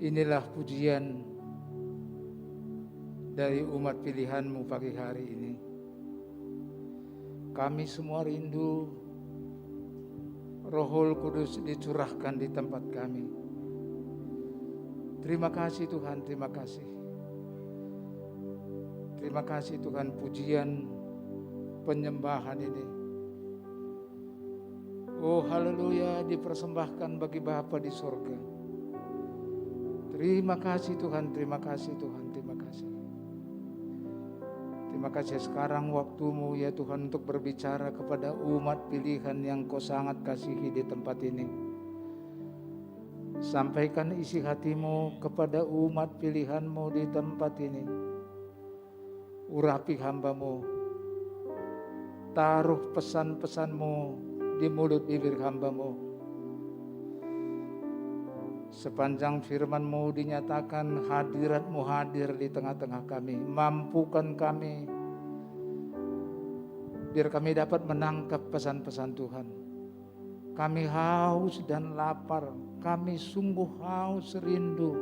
Inilah pujian dari umat pilihan-Mu pagi hari ini. Kami semua rindu Rohul Kudus dicurahkan di tempat kami. Terima kasih Tuhan, terima kasih. Terima kasih Tuhan, pujian penyembahan ini. Oh haleluya, dipersembahkan bagi Bapa di sorga. Terima kasih Tuhan, terima kasih Tuhan, terima kasih. Terima kasih sekarang waktu-Mu ya Tuhan untuk berbicara kepada umat pilihan yang Kau sangat kasihi di tempat ini. Sampaikan isi hati-Mu kepada umat pilihan-Mu di tempat ini. Urapi hamba-Mu, taruh pesan-pesan-Mu di mulut bibir hamba-Mu. Sepanjang firman-Mu dinyatakan, hadirat-Mu hadir di tengah-tengah kami. Mampukan kami, biar kami dapat menangkap pesan-pesan Tuhan. Kami haus dan lapar, kami sungguh haus rindu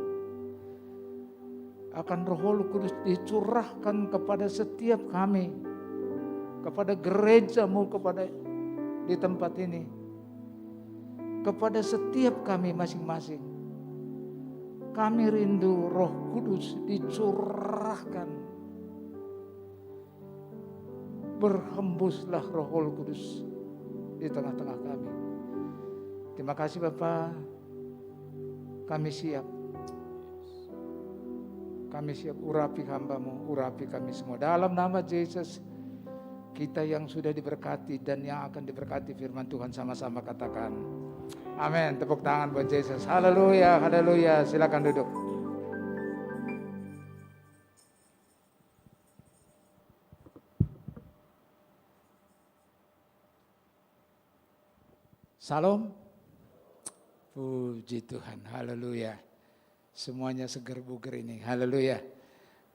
akan Roh Kudus dicurahkan kepada setiap kami, kepada gereja-Mu, kepada di tempat ini, kepada setiap kami masing-masing. Kami rindu Roh Kudus dicurahkan. Berhembuslah Roh Kudus di tengah-tengah kami. Terima kasih Bapa, kami siap. Kami siap, urapi hamba-Mu, urapi kami semua. Dalam nama Yesus, kita yang sudah diberkati dan yang akan diberkati firman Tuhan sama-sama katakan amin. Tepuk tangan buat Yesus. Haleluya, haleluya. Silakan duduk. Salam. Puji Tuhan, haleluya. Semuanya seger buger ini, haleluya.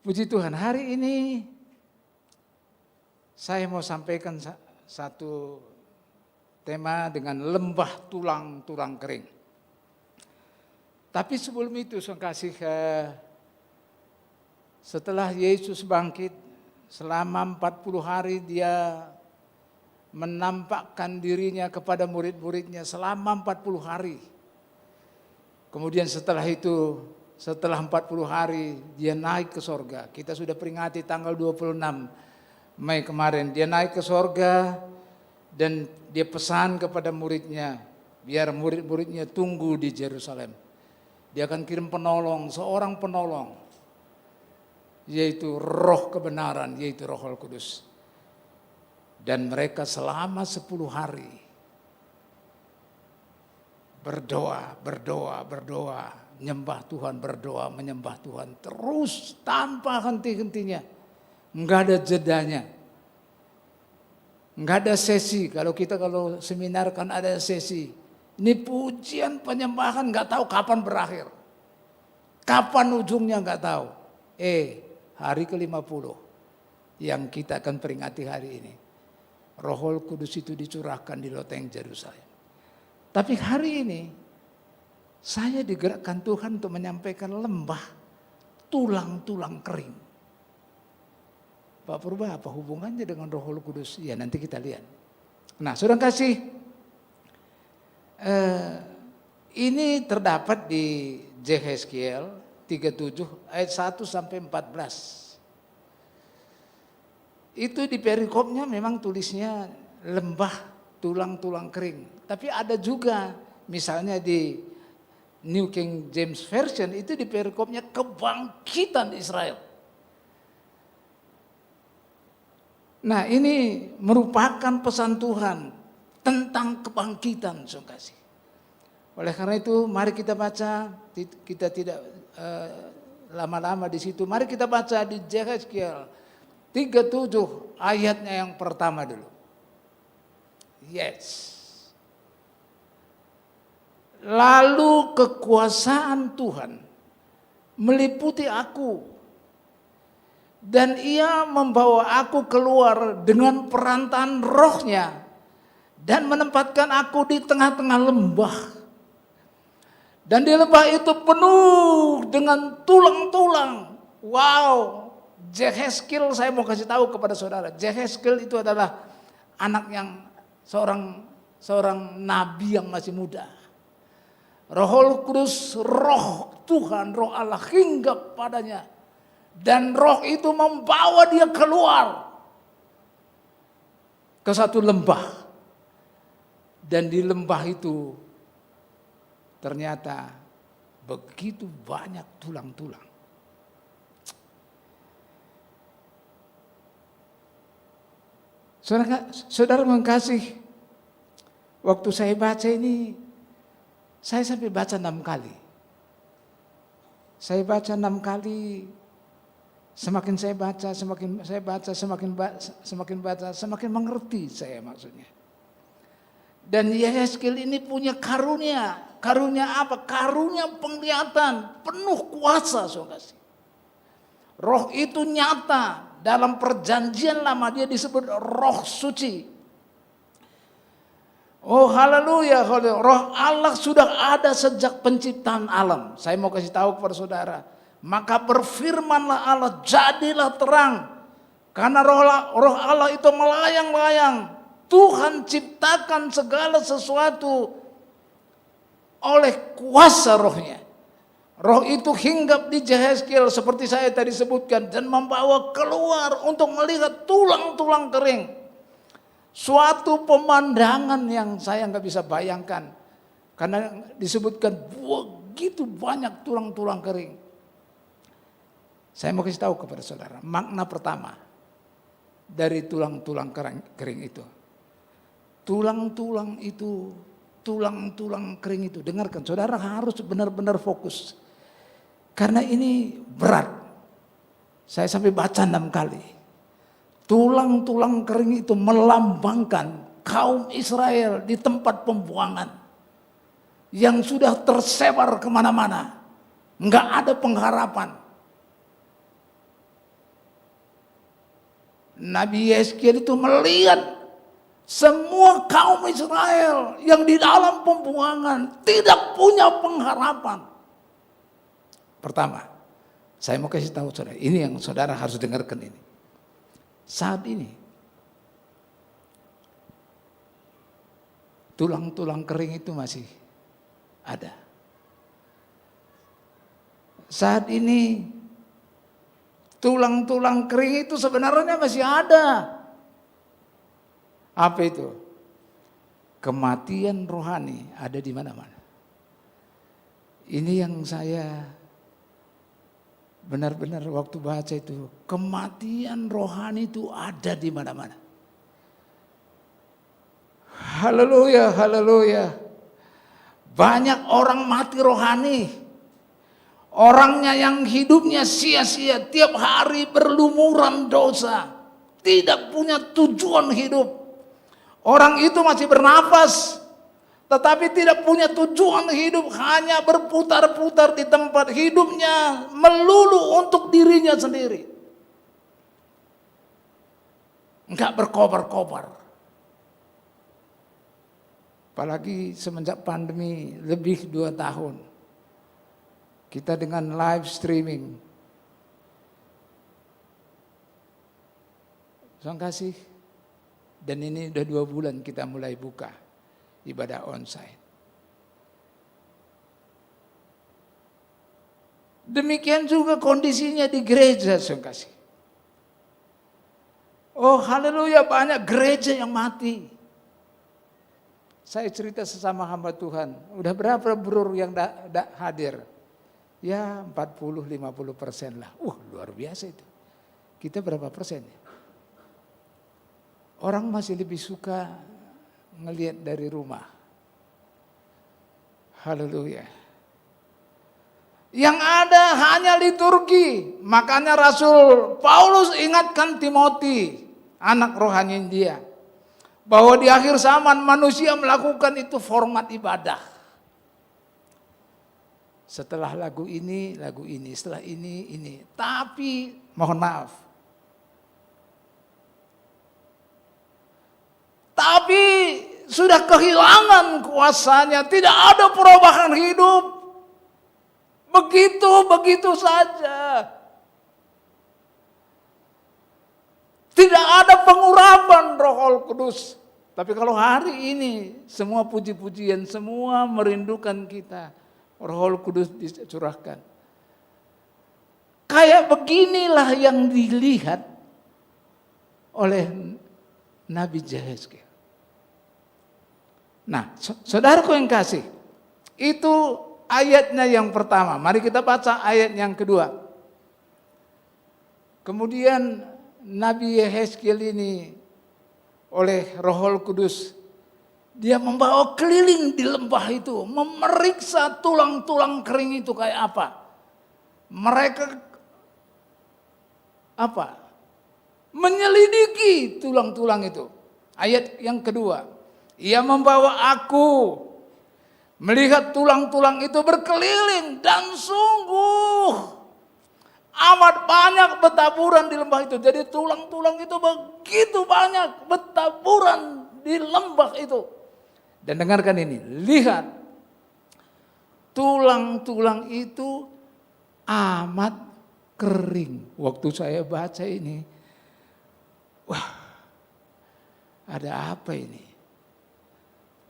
Puji Tuhan, hari ini saya mau sampaikan satu tema dengan lembah tulang-tulang kering. Tapi sebelum itu saya kasih setelah Yesus bangkit selama 40 hari dia menampakkan dirinya kepada murid-muridnya selama 40 hari. Kemudian setelah itu, setelah 40 hari dia naik ke sorga. Kita sudah peringati tanggal 26 Mei kemarin. Dia naik ke sorga dan dia pesan kepada muridnya, biar murid-muridnya tunggu di Yerusalem. Dia akan kirim penolong, seorang penolong, yaitu roh kebenaran, yaitu Roh Kudus. Dan mereka selama 10 hari berdoa, menyembah Tuhan, berdoa, menyembah Tuhan. Terus tanpa henti-hentinya. Enggak ada jedanya. Enggak ada sesi. Kalau seminar kan ada sesi. Ini pujian penyembahan enggak tahu kapan berakhir. Kapan ujungnya enggak tahu. Hari ke-50 yang kita akan peringati hari ini. Roh Kudus itu dicurahkan di loteng Yerusalem. Tapi hari ini saya digerakkan Tuhan untuk menyampaikan lembah tulang-tulang kering. Pak Purba, apa hubungannya dengan Roh Kudus? Ya nanti kita lihat. Nah, saudara kasih, ini terdapat di Yehezkiel 37 ayat 1 sampai 14. Itu di perikopnya memang tulisnya lembah tulang-tulang kering. Tapi ada juga misalnya di New King James Version itu di perikopnya kebangkitan Israel. Nah ini merupakan pesan Tuhan tentang kebangkitan, saudara kasih. Oleh karena itu mari kita baca, kita tidak lama-lama di situ. Mari kita baca di Yehezkiel 37 ayatnya yang pertama dulu. Yes. Lalu kekuasaan Tuhan meliputi aku dan ia membawa aku keluar dengan perantaraan rohnya dan menempatkan aku di tengah-tengah lembah. Dan di lembah itu penuh dengan tulang-tulang. Wow, Jehezkiel, saya mau kasih tahu kepada saudara, Jehezkiel itu adalah anak yang seorang nabi yang masih muda. Roh Kudus, roh Tuhan, roh Allah hinggap padanya. Dan roh itu membawa dia keluar ke satu lembah. Dan di lembah itu ternyata begitu banyak tulang-tulang. Saudara mengasihi, waktu saya baca ini, saya sampai baca 6 kali. Saya baca 6 kali, semakin saya baca, semakin mengerti saya maksudnya. Dan Yehezkiel ini punya karunia. Karunia apa? Karunia penglihatan, penuh kuasa, saudara. Roh itu nyata. Dalam perjanjian lama dia disebut roh suci. Oh haleluya, roh Allah sudah ada sejak penciptaan alam. Saya mau kasih tahu kepada saudara. Maka berfirmanlah Allah, jadilah terang. Karena roh Allah itu melayang-layang. Tuhan ciptakan segala sesuatu oleh kuasa rohnya. Roh itu hinggap di Jehezkiel seperti saya tadi sebutkan dan membawa keluar untuk melihat tulang-tulang kering. Suatu pemandangan yang saya nggak bisa bayangkan karena disebutkan begitu banyak tulang-tulang kering. Saya mau kasih tahu kepada saudara makna pertama dari tulang-tulang kering itu. Tulang-tulang kering itu, dengarkan, saudara harus benar-benar fokus. Karena ini berat. Saya sampai baca 6 kali. Tulang-tulang kering itu melambangkan kaum Israel di tempat pembuangan. Yang sudah tersebar kemana-mana. Enggak ada pengharapan. Nabi Yehezkiel itu melihat semua kaum Israel yang di dalam pembuangan tidak punya pengharapan. Pertama, saya mau kasih tahu saudara, ini yang saudara harus dengarkan ini. Saat ini, tulang-tulang kering itu masih ada. Saat ini, tulang-tulang kering itu sebenarnya masih ada. Apa itu? Kematian rohani ada di mana-mana. Ini yang saya benar-benar waktu baca itu, kematian rohani itu ada di mana-mana. Haleluya, haleluya. Banyak orang mati rohani. Orangnya yang hidupnya sia-sia, tiap hari berlumuran dosa, tidak punya tujuan hidup. Orang itu masih bernafas, tetapi tidak punya tujuan hidup, hanya berputar-putar di tempat hidupnya, melulu untuk dirinya sendiri. Enggak berkobar-kobar. Apalagi semenjak pandemi lebih 2 tahun. Kita dengan live streaming. Terima kasih. Dan ini udah 2 bulan kita mulai buka ibadah onsite. Demikian juga kondisinya di gereja, saya kasih. Oh haleluya, banyak gereja yang mati. Saya cerita sesama hamba Tuhan, udah berapa brur yang hadir? Ya 40-50% lah. Luar biasa itu. Kita berapa persen ya? Orang masih lebih suka ngelihat dari rumah. Haleluya. Yang ada hanya liturgi. Makanya Rasul Paulus ingatkan Timoti, anak rohani dia, bahwa di akhir zaman manusia melakukan itu format ibadah. Setelah lagu ini, setelah ini. Tapi mohon maaf. Tapi sudah kehilangan kuasanya, tidak ada perubahan hidup. Begitu saja. Tidak ada pengurapan Roh Kudus. Tapi kalau hari ini semua puji-pujian, semua merindukan kita, Roh Kudus dicurahkan. Kayak beginilah yang dilihat oleh Nabi Yehezkiel. Nah, saudaraku yang kasih, itu ayatnya yang pertama. Mari kita baca ayat yang kedua. Kemudian Nabi Yehezkiel ini oleh Roh Kudus, dia membawa keliling di lembah itu, memeriksa tulang-tulang kering itu kayak apa. Mereka menyelidiki tulang-tulang itu. Ayat yang kedua, ia membawa aku melihat tulang-tulang itu berkeliling dan sungguh amat banyak bertaburan di lembah itu. Jadi tulang-tulang itu begitu banyak bertaburan di lembah itu. Dan dengarkan ini, lihat tulang-tulang itu amat kering. Waktu saya baca ini, wah, ada apa ini?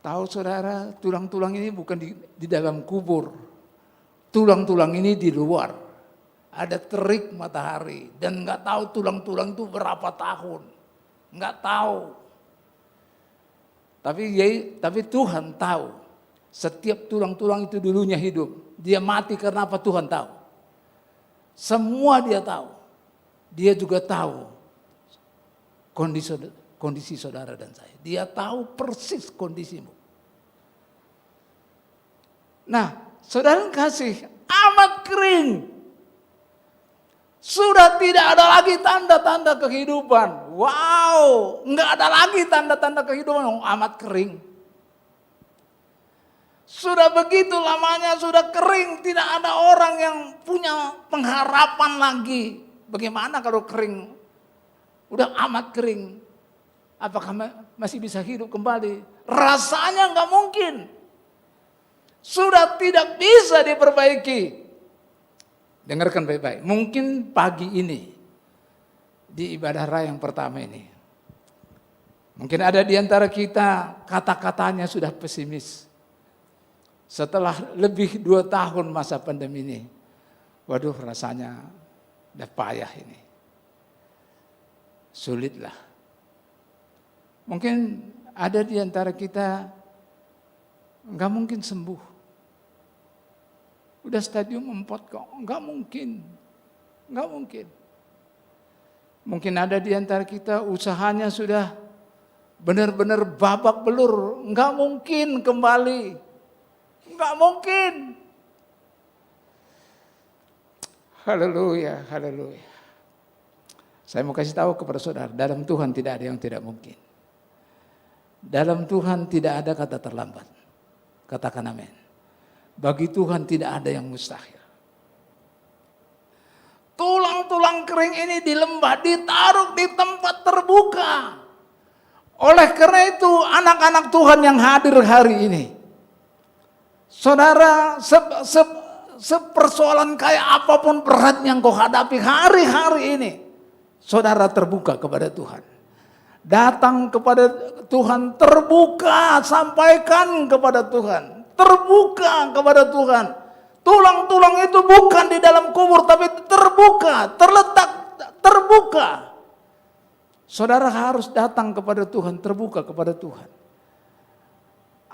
Tahu saudara, tulang-tulang ini bukan di dalam kubur. Tulang-tulang ini di luar. Ada terik matahari dan nggak tahu tulang-tulang itu berapa tahun, nggak tahu. Tapi Tuhan tahu. Setiap tulang-tulang itu dulunya hidup. Dia mati karena apa Tuhan tahu. Semua dia tahu. Dia juga tahu kondisi saudara dan saya. Dia tahu persis kondisimu. Nah, saudara kasih amat kering. Sudah tidak ada lagi tanda-tanda kehidupan. Wow, enggak ada lagi tanda-tanda kehidupan, amat kering. Sudah begitu lamanya, sudah kering, tidak ada orang yang punya pengharapan lagi. Bagaimana kalau kering? Udah amat kering. Apakah masih bisa hidup kembali? Rasanya enggak mungkin. Sudah tidak bisa diperbaiki. Dengarkan baik-baik. Mungkin pagi ini di ibadah raya yang pertama ini, mungkin ada di antara kita kata-katanya sudah pesimis. Setelah lebih 2 tahun masa pandemi ini, waduh rasanya udah payah ini. Sulitlah. Mungkin ada di antara kita nggak mungkin sembuh. Udah stadium 4 kok, enggak mungkin. Enggak mungkin. Mungkin ada di antara kita usahanya sudah benar-benar babak belur, enggak mungkin kembali. Enggak mungkin. Haleluya, haleluya. Saya mau kasih tahu kepada saudara, dalam Tuhan tidak ada yang tidak mungkin. Dalam Tuhan tidak ada kata terlambat. Katakan amin. Bagi Tuhan tidak ada yang mustahil. Tulang-tulang kering ini di lembah ditaruh di tempat terbuka. Oleh karena itu anak-anak Tuhan yang hadir hari ini, saudara, sepersoalan kayak apapun berat yang kau hadapi hari-hari ini, saudara terbuka kepada Tuhan. Datang kepada Tuhan, terbuka, sampaikan kepada Tuhan. Terbuka kepada Tuhan. Tulang-tulang itu bukan di dalam kubur, tapi terbuka, terletak, terbuka. Saudara harus datang kepada Tuhan, terbuka kepada Tuhan.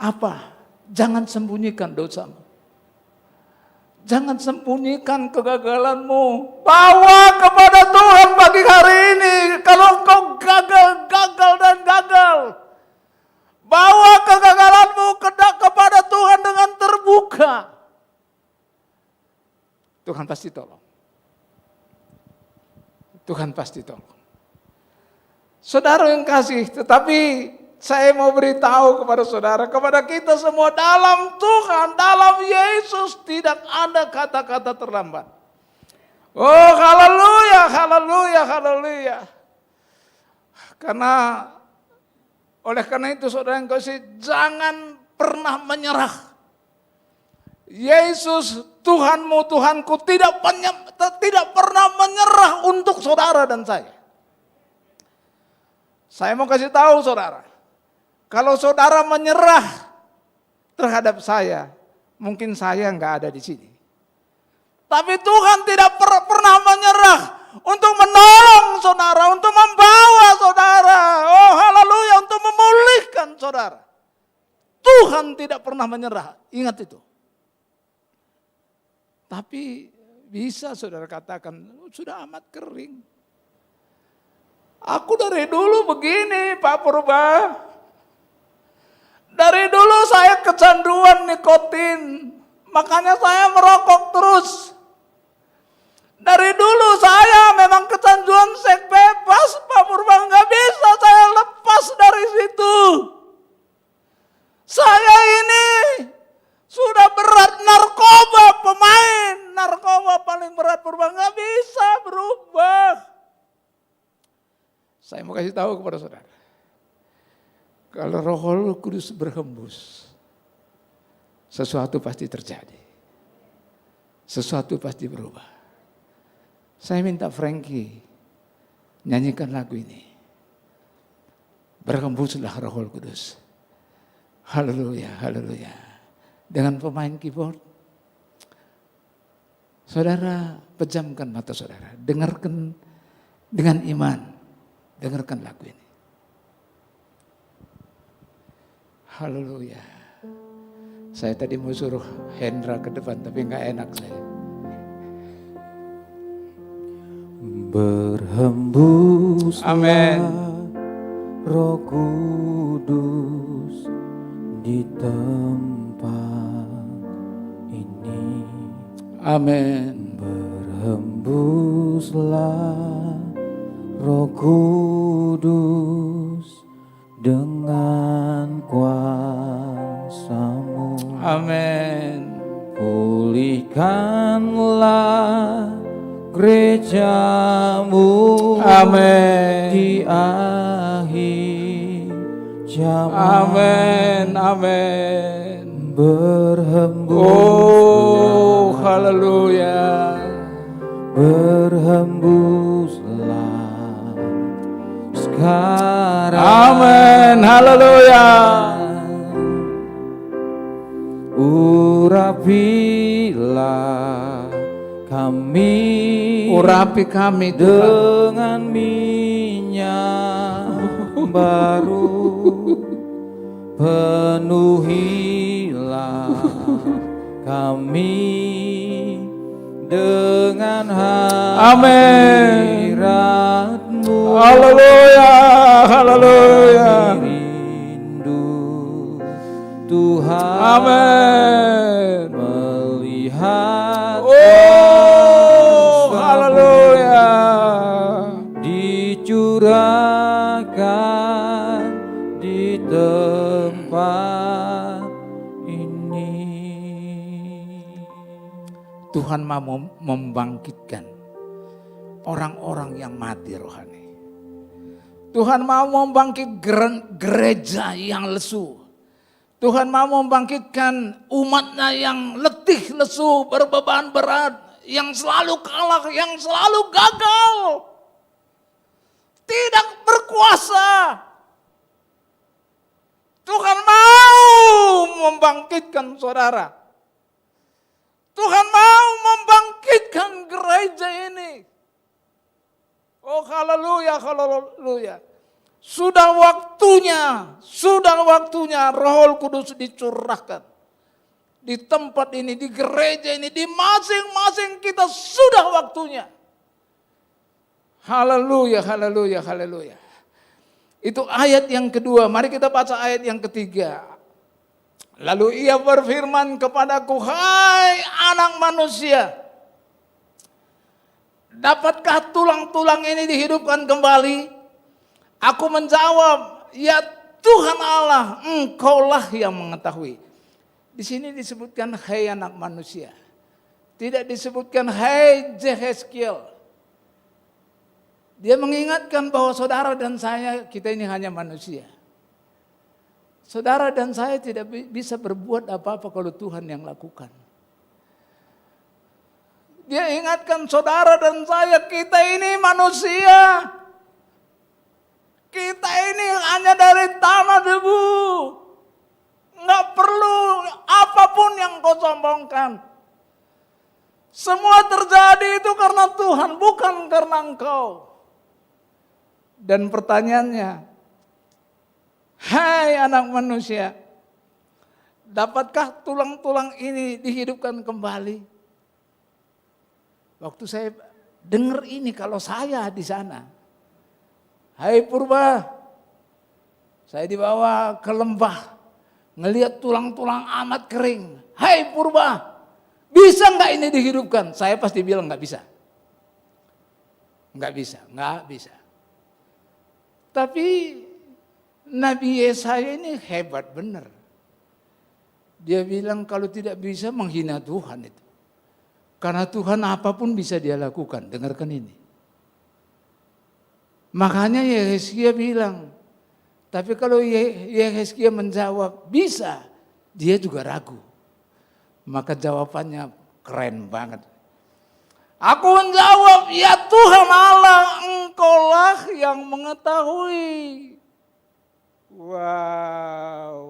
Apa? Jangan sembunyikan dosamu. Jangan sembunyikan kegagalanmu. Bawa kepada Tuhan pagi hari ini. Kalau kau gagal dan gagal, bawa kegagalanmu kepada Tuhan dengan terbuka. Tuhan pasti tolong. Tuhan pasti tolong. Saudara yang kasih, tetapi saya mau beritahu kepada saudara, kepada kita semua, dalam Tuhan, dalam Yesus tidak ada kata-kata terlambat. Oh haleluya, haleluya, haleluya. Oleh karena itu saudara yang kasih, jangan pernah menyerah. Yesus Tuhanmu, Tuhanku tidak pernah menyerah untuk saudara dan saya. Saya mau kasih tahu saudara, kalau saudara menyerah terhadap saya, mungkin saya nggak ada di sini. Tapi Tuhan tidak pernah menyerah untuk menolong saudara, untuk membawa saudara. Oh haleluya, untuk memulihkan saudara. Tuhan tidak pernah menyerah, ingat itu. Tapi bisa saudara katakan, sudah amat kering. Aku dari dulu begini Pak Purba. Dari dulu saya kecanduan nikotin. Makanya saya merokok terus. Dari dulu saya memang kecanduan seks bebas Pak Purba. Nggak bisa saya lepas dari situ. Saya ini sudah berat narkoba, pemain narkoba paling berat Purba, nggak bisa berubah. Saya mau kasih tahu kepada saudara, kalau Roh Kudus berhembus, sesuatu pasti terjadi, sesuatu pasti berubah. Saya minta Frankie nyanyikan lagu ini, berhembuslah Roh Kudus. Haleluya, haleluya. Dengan pemain keyboard, saudara pejamkan mata saudara, dengarkan dengan iman, dengarkan lagu ini. Haleluya. Saya tadi mau suruh Hendra ke depan, tapi nggak enak saya. Berhembuslah Amin. Roh Kudus di tempat ini. Amin. Berhembuslah Roh Kudus dengan kuasa-Mu. Amin. Pulihkanlah gereja-Mu. Amin. Di akhir zaman. Amin. Amin. Berhembuslah, Oh, haleluya. berhembuslah sekarang. Amin. Haleluya. Urapilah kami, Urapi kami Tuhan. dengan minyak baru. Penuhilah kami dengan hadirat-Mu. Haleluya. Haleluya. Rindu Tuhan. Amin. Melihat Oh, haleluya. dicurahkan di tempat ini. Tuhan mau membangkitkan orang-orang yang mati rohani. Tuhan mau membangkit gereja yang lesu. Tuhan mau membangkitkan umatnya yang letih, lesu, berbeban berat, yang selalu kalah, yang selalu gagal. Tidak berkuasa. Tuhan mau membangkitkan saudara. Tuhan mau membangkitkan gereja ini. Oh haleluya, haleluya. Sudah waktunya Roh Kudus dicurahkan. Di tempat ini, di gereja ini, di masing-masing kita sudah waktunya. Haleluya, haleluya, haleluya. Itu ayat yang kedua, mari kita baca ayat yang ketiga. Lalu ia berfirman kepadaku, hai anak manusia, dapatkah tulang-tulang ini dihidupkan kembali? Aku menjawab, ya Tuhan Allah, Engkaulah yang mengetahui. Di sini disebutkan hai anak manusia. Tidak disebutkan hai Yehezkiel. Dia mengingatkan bahwa saudara dan saya, kita ini hanya manusia. Saudara dan saya tidak bisa berbuat apa-apa kalau Tuhan yang lakukan. Dia ingatkan saudara dan saya, kita ini manusia. Kita ini hanya dari tanah debu. Nggak perlu apapun yang kau sombongkan. Semua terjadi itu karena Tuhan, bukan karena engkau. Dan pertanyaannya, hai anak manusia, dapatkah tulang-tulang ini dihidupkan kembali? Waktu saya dengar ini, kalau saya di sana, hai Purba, saya dibawa ke lembah, ngelihat tulang-tulang amat kering. Hai Purba, bisa nggak ini dihidupkan? Saya pasti bilang nggak bisa. Nggak bisa, nggak bisa. Tapi Nabi Yesaya ini hebat benar. Dia bilang kalau tidak bisa menghina Tuhan itu. Karena Tuhan apapun bisa dia lakukan. Dengarkan ini. Makanya Yehezkiel bilang, tapi kalau Yehezkiel menjawab bisa, dia juga ragu. Maka jawabannya keren banget. Aku menjawab, ya Tuhan Allah, engkaulah yang mengetahui. Wow.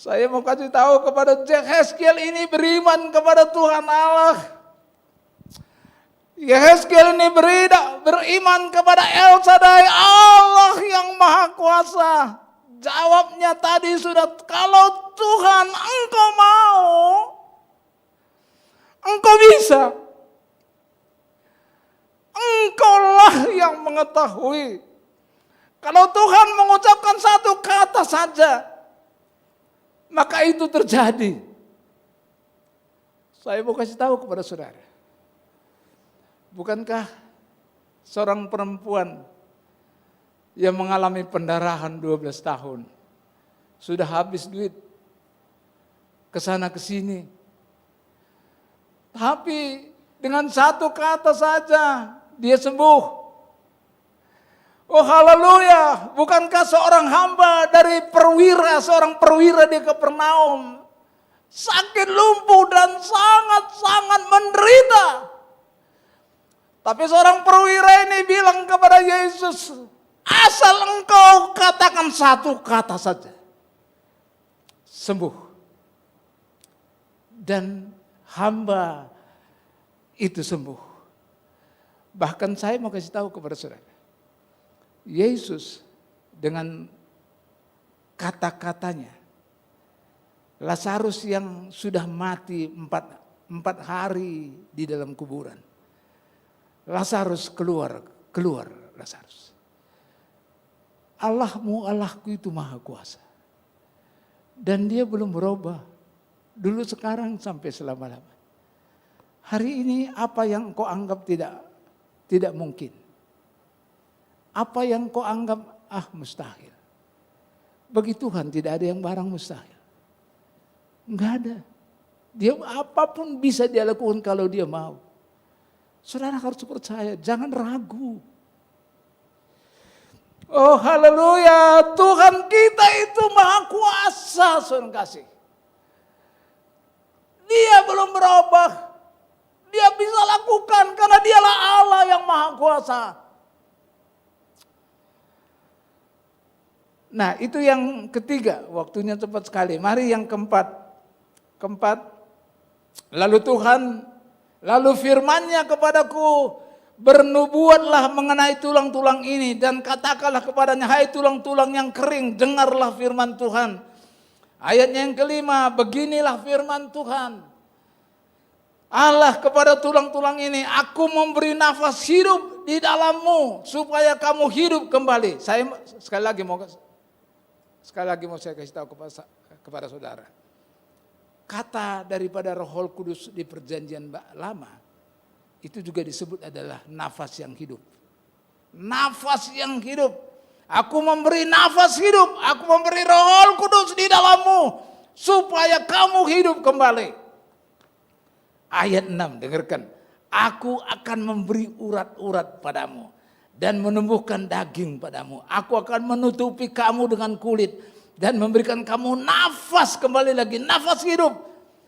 Saya mau kasih tahu kepada Yehezkiel ini beriman kepada Tuhan Allah. Yehezkiel ini beriman kepada El Shaddai, Allah yang Maha Kuasa. Jawabnya tadi sudah, kalau Tuhan engkau mau, engkau bisa. Engkaulah yang mengetahui. Kalau Tuhan mengucapkan satu kata saja, maka itu terjadi. Saya mau kasih tahu kepada saudara. Bukankah seorang perempuan yang mengalami pendarahan 12 tahun, sudah habis duit, kesana kesini, tapi dengan satu kata saja dia sembuh. Oh haleluya, bukankah seorang hamba dari seorang perwira di Kapernaum, sakit lumpuh dan sangat-sangat menderita. Tapi seorang perwira ini bilang kepada Yesus, asal engkau katakan satu kata saja, sembuh. Dan hamba itu sembuh. Bahkan saya mau kasih tahu kepada saudara, Yesus dengan kata-katanya, Lazarus yang sudah mati 4 hari di dalam kuburan, Lazarus keluar Lazarus. Allahmu, Allahku itu Maha Kuasa. Dan dia belum berubah. Dulu, sekarang, sampai selama-lamanya. Hari ini apa yang kau anggap tidak mungkin? Apa yang kau anggap mustahil? Bagi Tuhan tidak ada yang barang mustahil. Enggak ada. Dia apapun bisa dia lakukan kalau dia mau. Saudara harus percaya, jangan ragu. Oh haleluya, Tuhan kita itu Maha Kuasa, saudara kasih. Dia belum berubah. Dia bisa lakukan karena dialah Allah yang Maha Kuasa. Nah, itu yang ketiga, waktunya cepat sekali. Mari yang keempat. Lalu firman-Nya kepadaku, bernubuatlah mengenai tulang-tulang ini dan katakanlah kepadanya, hai tulang-tulang yang kering, dengarlah firman Tuhan. Ayatnya yang kelima, beginilah firman Tuhan. Allah kepada tulang-tulang ini, aku memberi nafas hidup di dalammu supaya kamu hidup kembali. Saya sekali lagi mau saya kasih tahu kepada saudara. Kata daripada Roh Kudus di perjanjian lama itu juga disebut adalah nafas yang hidup. Nafas yang hidup. Aku memberi nafas hidup, aku memberi Roh Kudus di dalammu supaya kamu hidup kembali. Ayat 6, dengarkan. Aku akan memberi urat-urat padamu dan menumbuhkan daging padamu. Aku akan menutupi kamu dengan kulit dan memberikan kamu nafas kembali lagi, nafas hidup.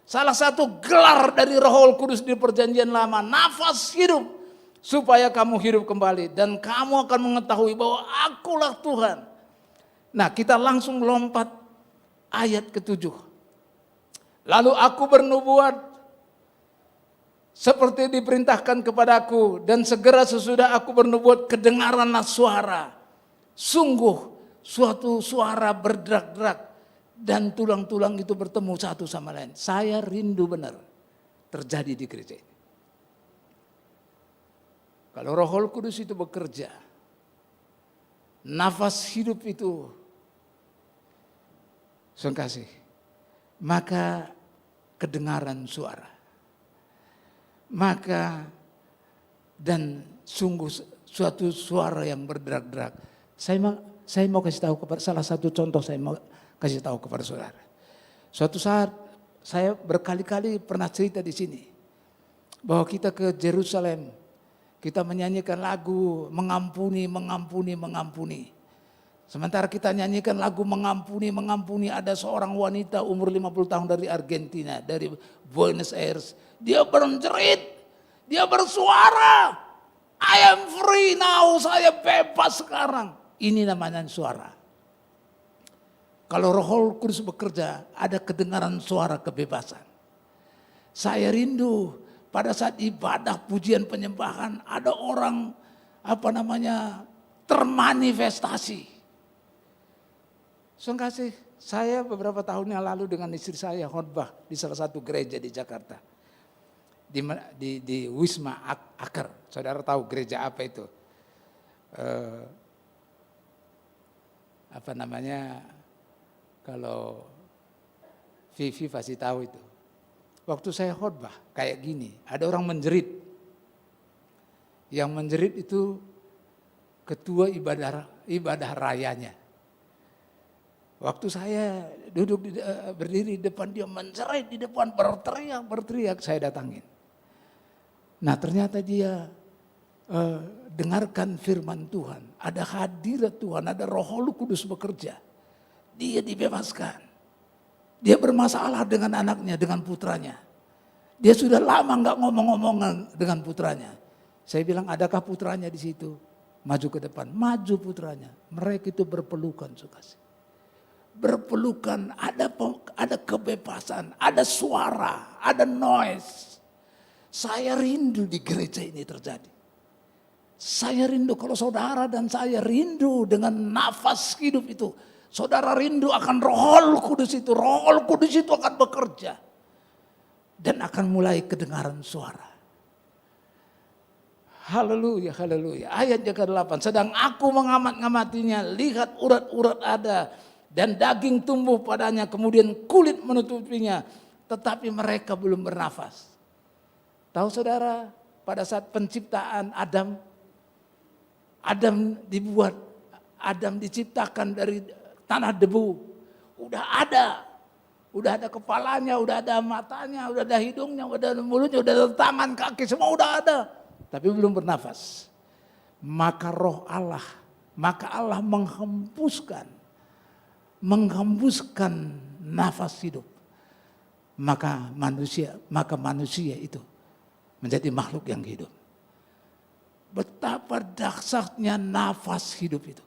Salah satu gelar dari Roh Kudus di perjanjian lama, nafas hidup, supaya kamu hidup kembali dan kamu akan mengetahui bahwa akulah Tuhan. Nah, kita langsung lompat ayat ke-7. Lalu aku bernubuat seperti diperintahkan kepadaku, dan segera sesudah aku bernubuat kedengaranlah suara. Sungguh suatu suara berderak-derak dan tulang-tulang itu bertemu satu sama lain. Saya rindu benar terjadi di gereja ini. Kalau Roh Kudus itu bekerja, nafas hidup itu kasih, maka kedengaran suara. Maka dan sungguh suatu suara yang berderak-derak. Saya mau kasih tahu kepada salah satu contoh, saya mau kasih tahu kepada saudara. Suatu saat saya berkali-kali pernah cerita di sini bahwa kita ke Yerusalem, kita menyanyikan lagu mengampuni, mengampuni, mengampuni. Sementara kita nyanyikan lagu mengampuni, mengampuni, ada seorang wanita umur 50 tahun dari Argentina, dari Buenos Aires. Dia berjerit, dia bersuara, I am free now, saya bebas sekarang. Ini namanya suara. Kalau Roh Kudus bekerja, ada kedengaran suara kebebasan. Saya rindu pada saat ibadah pujian penyembahan, ada orang termanifestasi. Kasih, saya beberapa tahun yang lalu dengan istri saya khotbah di salah satu gereja di Jakarta. Di Wisma Akar. Saudara tahu gereja apa itu? Kalau Vivi pasti tahu itu. Waktu saya khotbah kayak gini, ada orang menjerit. Yang menjerit itu ketua ibadah rayanya. Waktu saya berdiri di depan, dia menjerit di depan, berteriak, saya datangin. Nah, ternyata dia dengarkan firman Tuhan, ada hadirat Tuhan, ada Roh Kudus bekerja. Dia dibebaskan. Dia bermasalah dengan anaknya, dengan putranya. Dia sudah lama nggak ngomong-ngomong dengan putranya. Saya bilang, adakah putranya di situ? Maju ke depan, maju putranya. Mereka itu berpelukan, sukasih. Berpelukan, ada kebebasan, ada suara, ada noise. Saya rindu di gereja ini terjadi. Saya rindu kalau saudara dan saya rindu dengan nafas hidup itu. Saudara rindu akan Roh Kudus itu. Roh Kudus itu akan bekerja. Dan akan mulai kedengaran suara. Haleluya, haleluya. Ayat yang ke-8. Sedang aku mengamat-ngamatinya, lihat urat-urat ada. Dan daging tumbuh padanya, kemudian kulit menutupinya. Tetapi mereka belum bernafas. Tahu saudara, pada saat penciptaan Adam diciptakan dari tanah debu. Udah ada kepalanya, udah ada matanya, udah ada hidungnya, udah ada mulutnya, udah ada tangan, kaki, semua udah ada. Tapi belum bernafas. Maka Allah menghembuskan nafas hidup. Maka manusia itu menjadi makhluk yang hidup. Betapa dahsyatnya nafas hidup itu.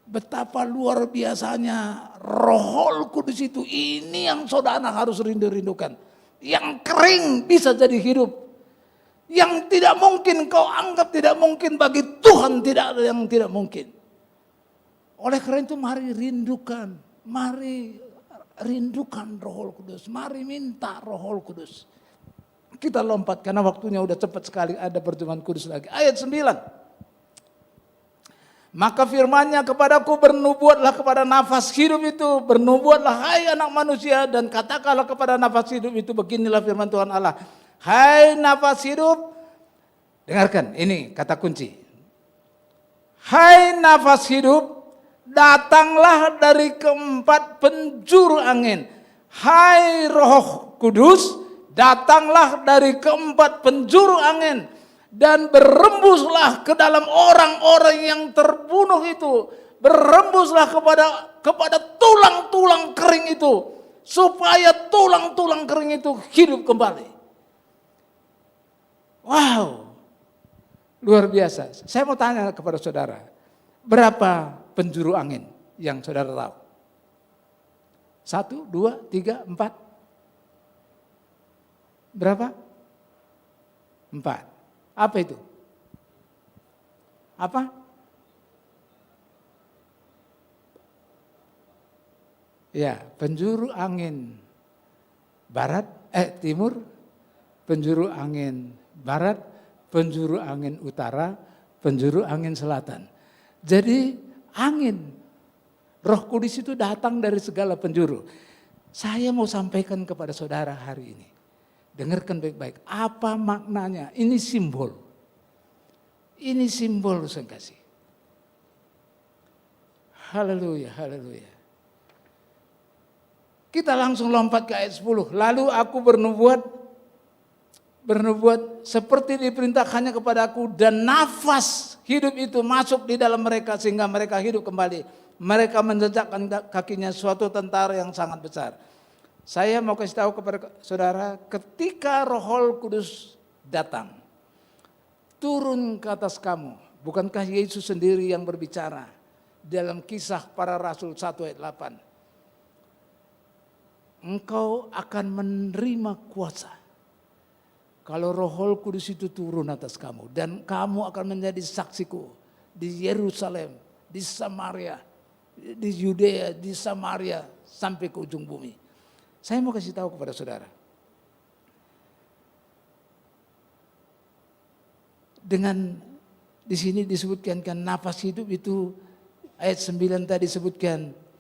Betapa luar biasanya Roh Kudus itu. Ini yang saudara harus rindu-rindukan. Yang kering bisa jadi hidup. Yang tidak mungkin kau anggap tidak mungkin, bagi Tuhan tidak ada yang tidak mungkin. Oleh karena itu mari rindukan Roh Kudus. Mari minta Roh Kudus. Kita lompat karena waktunya udah cepat sekali, ada pertemuan kudus lagi. Ayat 9. Maka firman-Nya kepadaku, bernubuatlah kepada nafas hidup itu. Bernubuatlah hai anak manusia, dan katakanlah kepada nafas hidup itu, beginilah firman Tuhan Allah. Hai nafas hidup, dengarkan ini kata kunci. Hai nafas hidup, datanglah dari keempat penjuru angin. Hai Roh Kudus, datanglah dari keempat penjuru angin dan berembuslah ke dalam orang-orang yang terbunuh itu. Berembuslah kepada tulang-tulang kering itu, supaya tulang-tulang kering itu hidup kembali. Wow, luar biasa. Saya mau tanya kepada saudara, berapa penjuru angin yang saudara tahu? 1, 2, 3, 4? Berapa? 4. Apa itu? Apa? Ya, penjuru angin timur, penjuru angin barat, penjuru angin utara, penjuru angin selatan. Jadi angin, Roh Kudus itu datang dari segala penjuru. Saya mau sampaikan kepada saudara hari ini. Dengarkan baik-baik, apa maknanya? Ini simbol. Ini simbol saya kasih. Haleluya, haleluya. Kita langsung lompat ke ayat 10. Lalu aku bernubuat seperti diperintahkannya kepadaku, dan nafas hidup itu masuk di dalam mereka sehingga mereka hidup kembali. Mereka menjejakkan kakinya suatu tentara yang sangat besar. Saya mau kasih tahu kepada saudara, ketika Roh Kudus datang, turun ke atas kamu. Bukankah Yesus sendiri yang berbicara dalam Kisah Para Rasul 1 ayat 8? Engkau akan menerima kuasa kalau Roh Kudus itu turun atas kamu, dan kamu akan menjadi saksiku di Yerusalem, di Samaria, di Yudea, di Samaria sampai ke ujung bumi. Saya mau kasih tahu kepada saudara, dengan di sini disebutkan kan nafas hidup itu, ayat 9 tadi disebutkan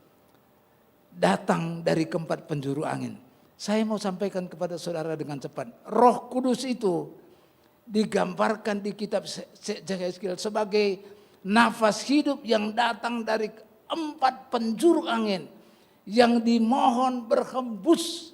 datang dari keempat penjuru angin. Saya mau sampaikan kepada saudara dengan cepat. Roh Kudus itu digambarkan di kitab Yesaya sebagai nafas hidup yang datang dari empat penjuru angin yang dimohon berhembus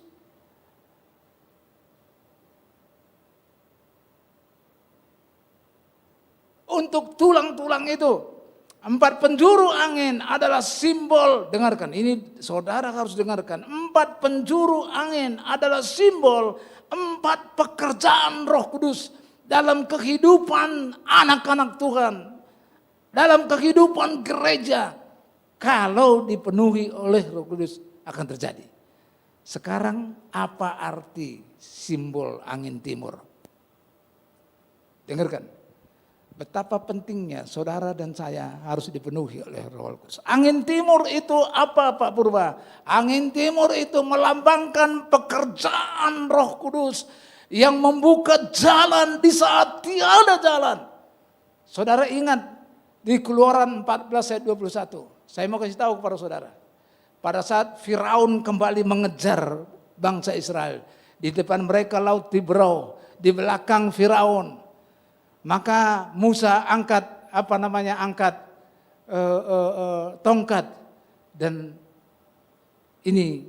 untuk tulang-tulang itu. Empat penjuru angin adalah simbol, dengarkan, ini saudara harus dengarkan. Empat penjuru angin adalah simbol empat pekerjaan Roh Kudus dalam kehidupan anak-anak Tuhan, dalam kehidupan gereja. Kalau dipenuhi oleh Roh Kudus akan terjadi. Sekarang apa arti simbol angin timur? Dengarkan. Betapa pentingnya saudara dan saya harus dipenuhi oleh Roh Kudus. Angin timur itu apa, Pak Purba? Angin timur itu melambangkan pekerjaan Roh Kudus yang membuka jalan di saat tiada jalan. Saudara ingat di Keluaran 14 ayat 21. Saya mau kasih tahu kepada saudara. Pada saat Firaun kembali mengejar bangsa Israel, di depan mereka laut Tiberau, di belakang Firaun. Maka Musa angkat tongkat, dan ini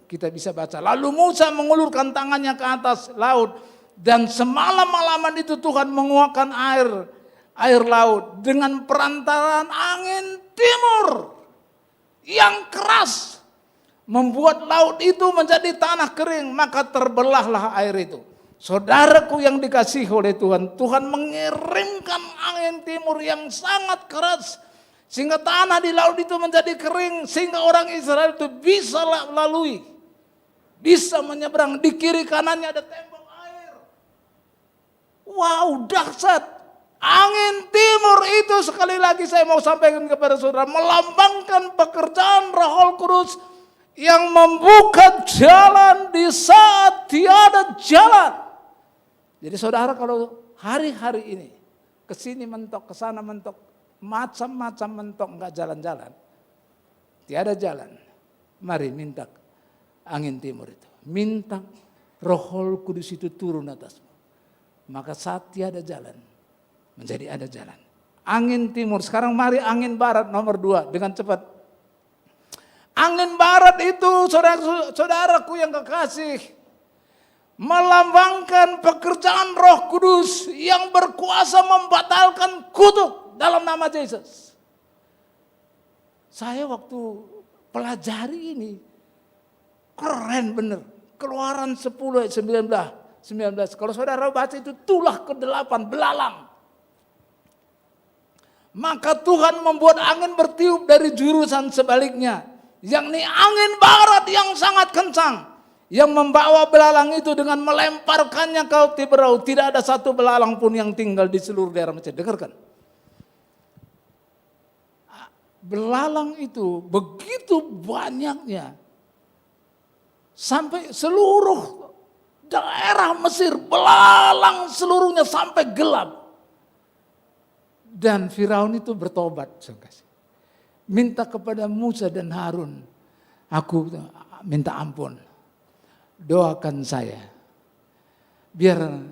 kita bisa baca. Lalu Musa mengulurkan tangannya ke atas laut, dan semalam-malaman itu Tuhan menguakkan air laut dengan perantaraan angin timur yang keras, membuat laut itu menjadi tanah kering, maka terbelahlah air itu. Saudaraku yang dikasihi oleh Tuhan, Tuhan mengirimkan angin timur yang sangat keras sehingga tanah di laut itu menjadi kering, sehingga orang Israel itu bisa lalui, bisa menyeberang. Di kiri kanannya ada tembok air. Wow, dahsyat. Angin timur itu, sekali lagi saya mau sampaikan kepada saudara, melambangkan pekerjaan Roh Kudus yang membuka jalan di saat tiada jalan. Jadi saudara kalau hari-hari ini kesini mentok, kesana mentok, macam-macam mentok, enggak jalan-jalan, tiada jalan, mari minta angin timur itu, minta Roh Kudus itu turun atasmu, maka saat tiada jalan menjadi ada jalan. Angin timur. Sekarang mari angin barat nomor 2 dengan cepat. Angin barat itu, saudaraku yang kekasih, melambangkan pekerjaan Roh Kudus yang berkuasa membatalkan kutuk dalam nama Yesus. Saya waktu pelajari ini, Keren bener. Keluaran 10 ayat 19. Kalau saudara baca itu tulah ke-8 belalang. Maka Tuhan membuat angin bertiup dari jurusan sebaliknya, yakni angin barat yang sangat kencang, yang membawa belalang itu dengan melemparkannya ke laut Tiberau. Tidak ada satu belalang pun yang tinggal di seluruh daerah Mesir. Dengarkan. Belalang itu begitu banyaknya, sampai seluruh daerah Mesir belalang seluruhnya sampai gelap. Dan Firaun itu bertobat, minta kepada Musa dan Harun, aku minta ampun, doakan saya, biar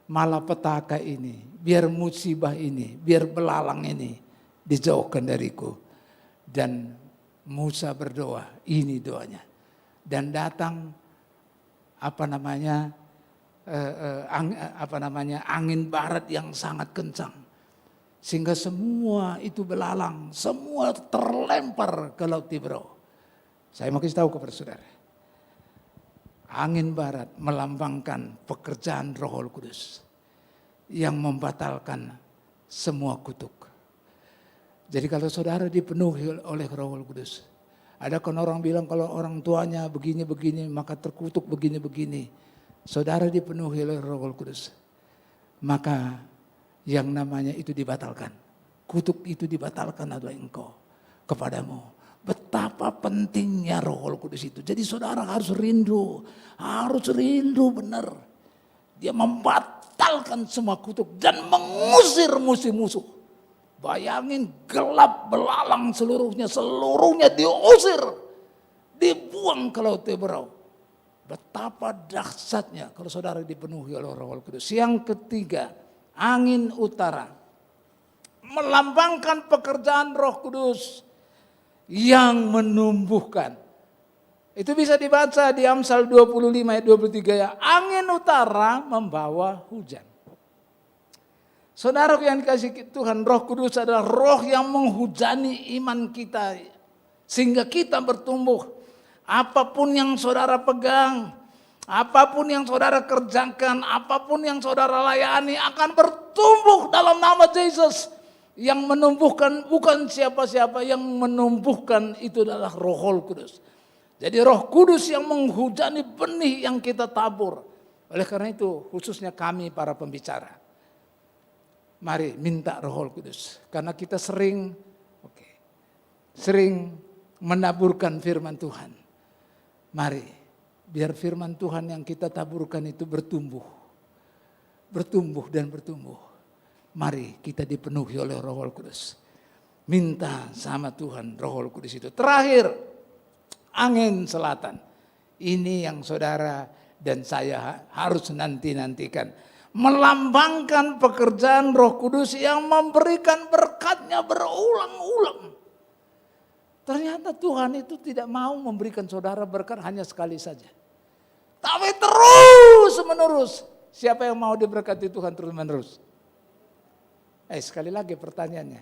malapetaka ini, biar musibah ini, biar belalang ini dijauhkan dariku. Dan Musa berdoa, ini doanya. Dan datang angin barat yang sangat kencang. Sehingga semua itu belalang, semua terlempar ke laut Tiberau. Saya mau kasih tahu kepada saudara. Angin barat melambangkan pekerjaan Roh Kudus yang membatalkan semua kutuk. Jadi kalau saudara dipenuhi oleh Roh Kudus, ada kan orang bilang kalau orang tuanya begini-begini maka terkutuk begini-begini. Saudara dipenuhi oleh Roh Kudus, maka yang namanya itu dibatalkan. Kutuk itu dibatalkan adalah engkau kepadamu. Betapa pentingnya Roh Kudus itu. Jadi saudara harus rindu benar. Dia membatalkan semua kutuk dan mengusir musuh-musuh. Bayangin gelap belalang seluruhnya diusir, dibuang ke laut Tiberau. Betapa dahsyatnya kalau saudara dipenuhi oleh Roh Kudus. Yang ketiga, angin utara melambangkan pekerjaan Roh Kudus yang menumbuhkan. Itu bisa dibaca di Amsal 25 ayat 23 ya. Angin utara membawa hujan. Saudara yang dikasih Tuhan, Roh Kudus adalah roh yang menghujani iman kita sehingga kita bertumbuh. Apapun yang saudara pegang, apapun yang saudara kerjakan, apapun yang saudara layani akan bertumbuh dalam nama Yesus. Yang menumbuhkan bukan siapa-siapa, yang menumbuhkan itu adalah Roh Kudus. Jadi Roh Kudus yang menghujani benih yang kita tabur. Oleh karena itu khususnya kami para pembicara, mari minta Roh Kudus. Karena kita sering menaburkan firman Tuhan. Mari biar firman Tuhan yang kita taburkan itu bertumbuh dan bertumbuh. Mari kita dipenuhi oleh Roh Kudus. Minta sama Tuhan Roh Kudus itu. Terakhir, angin selatan. Ini yang saudara dan saya harus nantikan. Melambangkan pekerjaan Roh Kudus yang memberikan berkatnya berulang-ulang. Ternyata Tuhan itu tidak mau memberikan saudara berkat hanya sekali saja. Tapi terus menerus. Siapa yang mau diberkati Tuhan terus menerus? Sekali lagi pertanyaannya.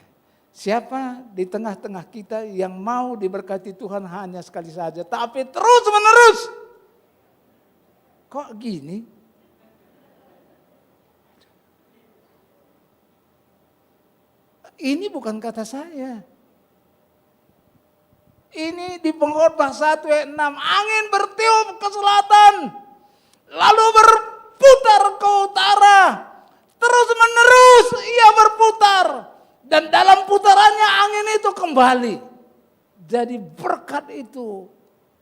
Siapa di tengah-tengah kita yang mau diberkati Tuhan hanya sekali saja, tapi terus menerus? Kok gini? Ini bukan kata saya. Ini di Pengkhotbah 1 ayat 6. Angin bertiup ke selatan, lalu berputar ke utara. Terus menerus ia berputar. Dan dalam putarannya angin itu kembali. Jadi berkat itu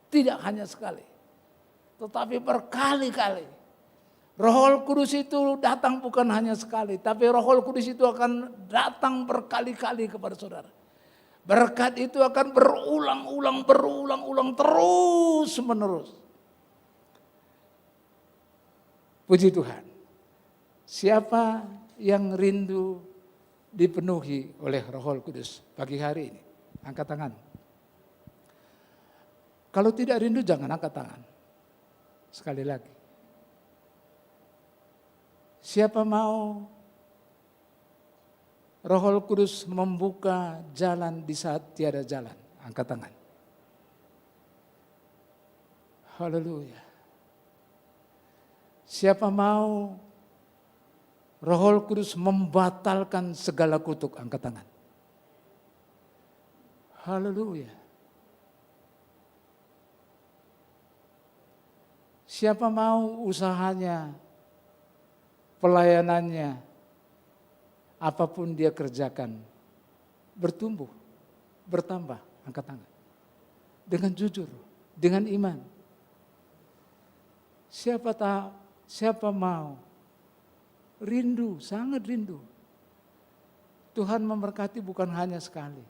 tidak hanya sekali, tetapi berkali-kali. Roh Kudus itu datang bukan hanya sekali, tapi Roh Kudus itu akan datang berkali-kali kepada saudara. Berkat itu akan berulang-ulang terus menerus. Puji Tuhan. Siapa yang rindu dipenuhi oleh Roh Kudus pagi hari ini? Angkat tangan. Kalau tidak rindu jangan angkat tangan. Sekali lagi. Siapa mau Roh Kudus membuka jalan di saat tiada jalan? Angkat tangan. Haleluya. Siapa mau Roh Kudus membatalkan segala kutuk, angkat tangan. Haleluya. Siapa mau usahanya, pelayanannya, apapun dia kerjakan, bertumbuh, bertambah, angkat tangan. Dengan jujur, dengan iman. Siapa mau, rindu, sangat rindu. Tuhan memberkati bukan hanya sekali.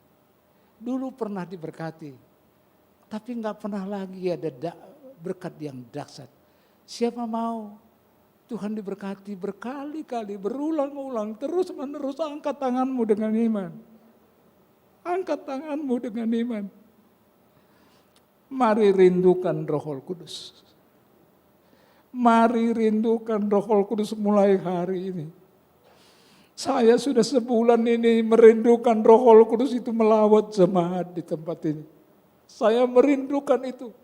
Dulu pernah diberkati, tapi enggak pernah lagi ada berkat yang dahsyat. Siapa mau Tuhan diberkati berkali-kali, berulang-ulang, terus-menerus, angkat tanganmu dengan iman. Angkat tanganmu dengan iman. Mari rindukan Roh Kudus. Mari rindukan Roh Kudus mulai hari ini. Saya sudah sebulan ini merindukan Roh Kudus itu melawat jemaat di tempat ini. Saya merindukan itu.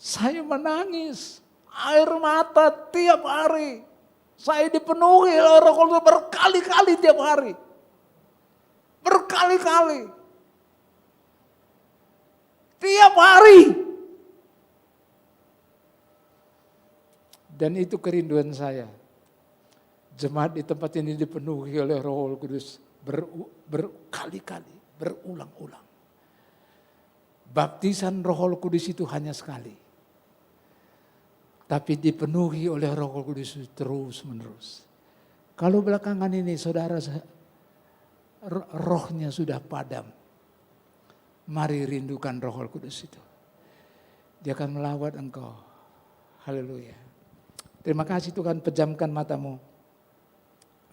Saya menangis, air mata tiap hari. Saya dipenuhi oleh Roh Kudus berkali-kali tiap hari. Berkali-kali. Tiap hari. Dan itu kerinduan saya. Jemaat di tempat ini dipenuhi oleh Roh Kudus berkali-kali, berulang-ulang. Baptisan Roh Kudus itu hanya sekali. Tapi dipenuhi oleh Roh Kudus terus menerus. Kalau belakangan ini saudara rohnya sudah padam. Mari rindukan Roh Kudus itu. Dia akan melawat engkau. Haleluya. Terima kasih Tuhan, pejamkan matamu.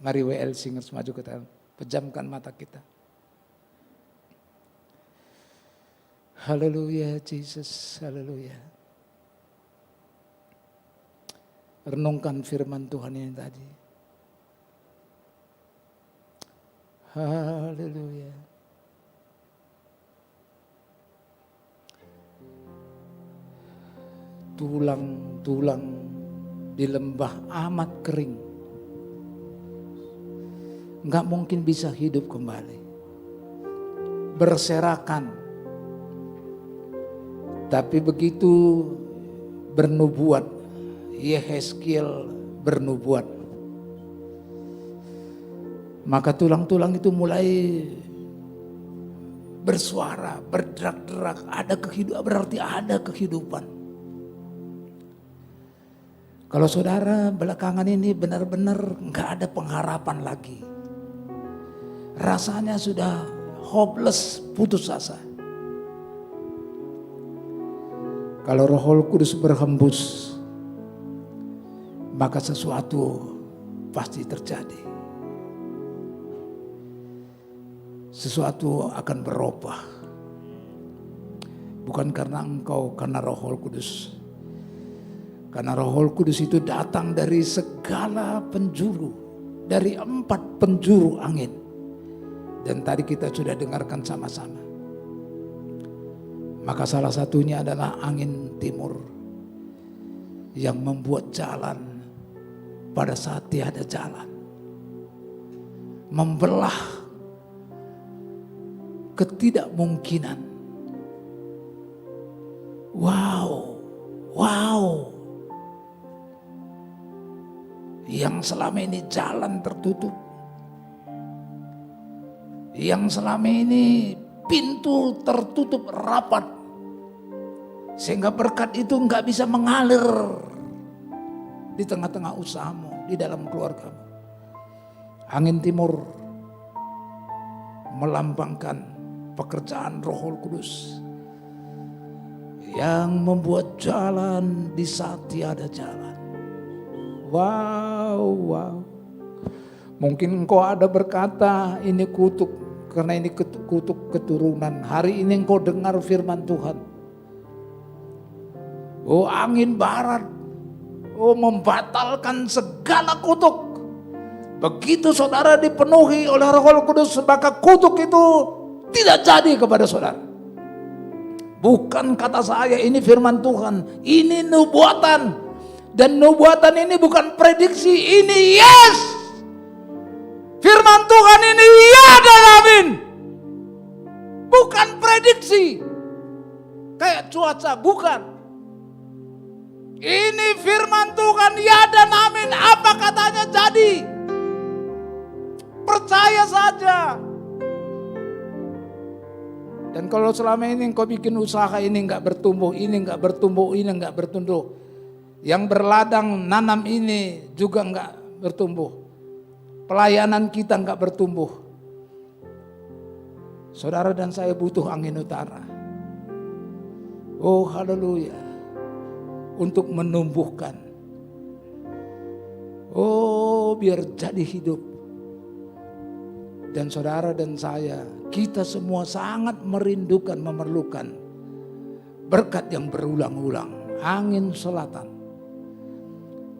Mari WL Singers maju ke dalam. Pejamkan mata kita. Haleluya Jesus, haleluya. Renungkan firman Tuhan ini tadi. Haleluya. Tulang-tulang di lembah amat kering. Enggak mungkin bisa hidup kembali. Berserakan. Tapi begitu bernubuat, Yehezkiel bernubuat, maka tulang-tulang itu mulai bersuara, berderak-derak, ada kehidupan, berarti ada kehidupan. Kalau saudara belakangan ini benar-benar enggak ada pengharapan lagi. Rasanya sudah hopeless, putus asa. Kalau Roh Kudus berhembus, maka sesuatu pasti terjadi. Sesuatu akan berubah. Bukan karena engkau, karena Roh Kudus. Karena Roh Kudus itu datang dari segala penjuru, dari 4 penjuru angin. Dan tadi kita sudah dengarkan sama-sama. Maka salah satunya adalah angin timur yang membuat jalan pada saat tiada jalan. Membelah ketidakmungkinan. Wow. Yang selama ini jalan tertutup. Yang selama ini pintu tertutup rapat. Sehingga berkat itu enggak bisa mengalir di tengah-tengah usahamu, di dalam keluargamu. Angin timur melambangkan pekerjaan Roh Kudus yang membuat jalan di saat tiada jalan. Wow. Mungkin engkau ada berkata, ini kutuk, karena ini kutuk keturunan. Hari ini engkau dengar firman Tuhan. Oh angin barat, oh membatalkan segala kutuk. Begitu saudara dipenuhi oleh Roh Kudus, maka kutuk itu tidak jadi kepada saudara. Bukan kata saya, ini firman Tuhan. Ini nubuatan. Dan nubuatan ini bukan prediksi, ini yes. Firman Tuhan ini ya dan amin. Bukan prediksi. Kayak cuaca, bukan. Ini firman Tuhan ya dan amin. Apa katanya jadi. Percaya saja. Dan kalau selama ini engkau bikin usaha ini enggak bertumbuh, ini enggak bertumbuh, ini enggak bertumbuh. Yang berladang nanam ini juga enggak bertumbuh. Pelayanan kita enggak bertumbuh. Saudara dan saya butuh angin utara. Oh haleluya. Untuk menumbuhkan. Oh biar jadi hidup. Dan saudara dan saya, kita semua sangat merindukan, memerlukan berkat yang berulang-ulang, angin selatan.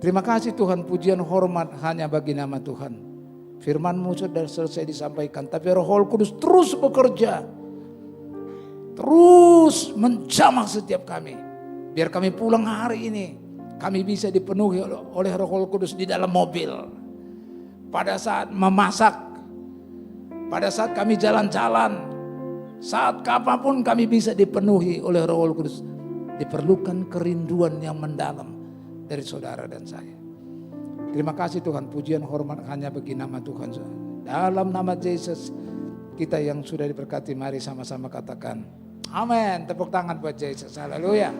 Terima kasih Tuhan, pujian hormat hanya bagi nama Tuhan. Firman-Mu sudah selesai disampaikan, tapi Roh Kudus terus bekerja, terus menjamah setiap kami. Biar kami pulang hari ini, kami bisa dipenuhi oleh Roh Kudus di dalam mobil. Pada saat memasak, pada saat kami jalan-jalan, saat kapanpun kami bisa dipenuhi oleh Roh Kudus. Diperlukan kerinduan yang mendalam dari saudara dan saya. Terima kasih Tuhan, pujian hormat hanya bagi nama Tuhan. Dalam nama Yesus, kita yang sudah diberkati, mari sama-sama katakan amin. Tepuk tangan buat Yesus, haleluya.